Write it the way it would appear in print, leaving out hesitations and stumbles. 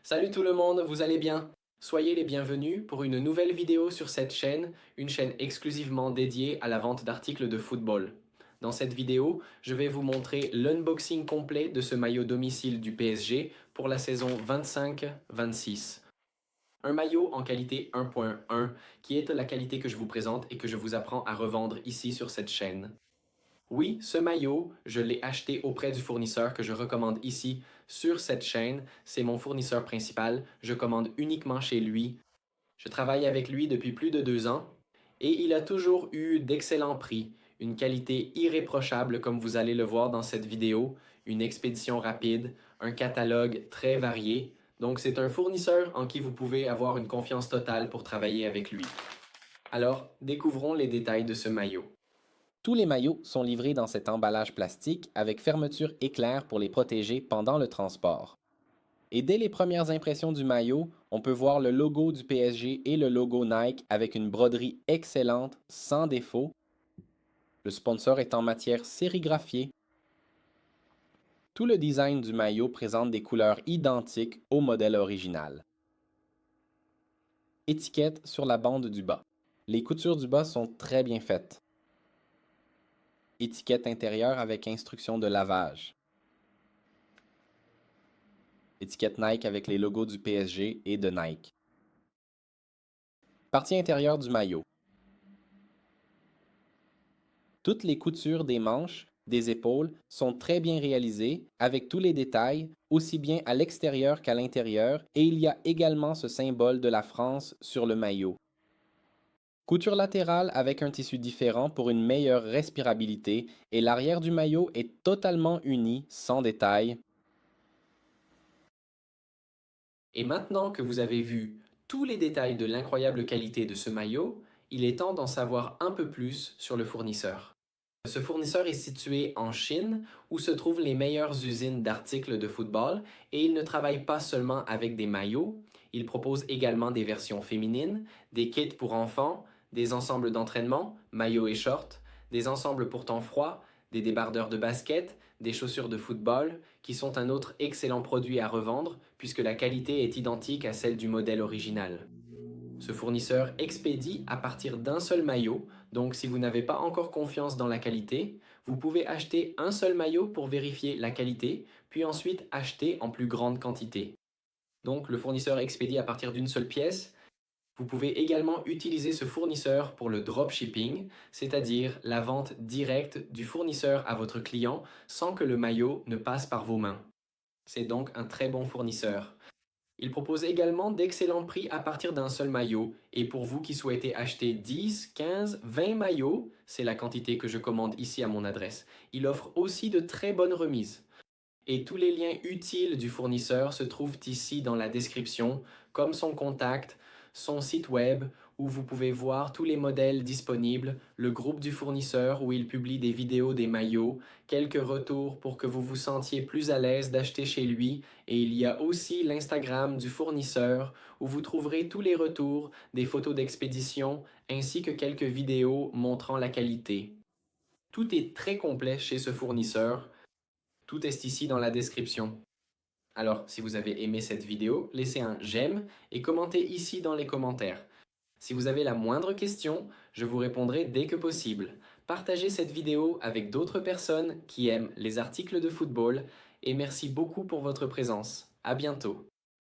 Salut tout le monde, vous allez bien? Soyez les bienvenus pour une nouvelle vidéo sur cette chaîne, une chaîne exclusivement dédiée à la vente d'articles de football. Dans cette vidéo, je vais vous montrer l'unboxing complet de ce maillot domicile du PSG pour la saison 25-26. Un maillot en qualité 1.1 qui est la qualité que je vous présente et que je vous apprends à revendre ici sur cette chaîne. Oui, ce maillot, je l'ai acheté auprès du fournisseur que je recommande ici sur cette chaîne. C'est mon fournisseur principal. Je commande uniquement chez lui. Je travaille avec lui depuis plus de 2 ans et il a toujours eu d'excellents prix, une qualité irréprochable comme vous allez le voir dans cette vidéo, une expédition rapide, un catalogue très varié. Donc c'est un fournisseur en qui vous pouvez avoir une confiance totale pour travailler avec lui. Alors, découvrons les détails de ce maillot. Tous les maillots sont livrés dans cet emballage plastique avec fermeture éclair pour les protéger pendant le transport. Et dès les premières impressions du maillot, on peut voir le logo du PSG et le logo Nike avec une broderie excellente, sans défaut. Le sponsor est en matière sérigraphiée. Tout le design du maillot présente des couleurs identiques au modèle original. Étiquette sur la bande du bas. Les coutures du bas sont très bien faites. Étiquette intérieure avec instruction de lavage. Étiquette Nike avec les logos du PSG et de Nike. Partie intérieure du maillot. Toutes les coutures des manches, des épaules sont très bien réalisées avec tous les détails, aussi bien à l'extérieur qu'à l'intérieur, et il y a également ce symbole de la France sur le maillot. Couture latérale avec un tissu différent pour une meilleure respirabilité et l'arrière du maillot est totalement uni, sans détails. Et maintenant que vous avez vu tous les détails de l'incroyable qualité de ce maillot, il est temps d'en savoir un peu plus sur le fournisseur. Ce fournisseur est situé en Chine, où se trouvent les meilleures usines d'articles de football, et il ne travaille pas seulement avec des maillots, il propose également des versions féminines, des kits pour enfants, des ensembles d'entraînement, maillots et shorts, des ensembles pour temps froid, des débardeurs de basket, des chaussures de football, qui sont un autre excellent produit à revendre, puisque la qualité est identique à celle du modèle original. Ce fournisseur expédie à partir d'un seul maillot, donc si vous n'avez pas encore confiance dans la qualité, vous pouvez acheter un seul maillot pour vérifier la qualité, puis ensuite acheter en plus grande quantité. Donc le fournisseur expédie à partir d'une seule pièce. Vous pouvez également utiliser ce fournisseur pour le dropshipping, c'est-à-dire la vente directe du fournisseur à votre client sans que le maillot ne passe par vos mains. C'est donc un très bon fournisseur. Il propose également d'excellents prix à partir d'un seul maillot. Et pour vous qui souhaitez acheter 10, 15, 20 maillots, c'est la quantité que je commande ici à mon adresse. Il offre aussi de très bonnes remises. Et tous les liens utiles du fournisseur se trouvent ici dans la description, comme son contact, son site web, où vous pouvez voir tous les modèles disponibles, le groupe du fournisseur où il publie des vidéos des maillots, quelques retours pour que vous vous sentiez plus à l'aise d'acheter chez lui, et il y a aussi l'Instagram du fournisseur, où vous trouverez tous les retours, des photos d'expédition, ainsi que quelques vidéos montrant la qualité. Tout est très complet chez ce fournisseur. Tout est ici dans la description. Alors, si vous avez aimé cette vidéo, laissez un j'aime et commentez ici dans les commentaires. Si vous avez la moindre question, je vous répondrai dès que possible. Partagez cette vidéo avec d'autres personnes qui aiment les articles de football et merci beaucoup pour votre présence. À bientôt.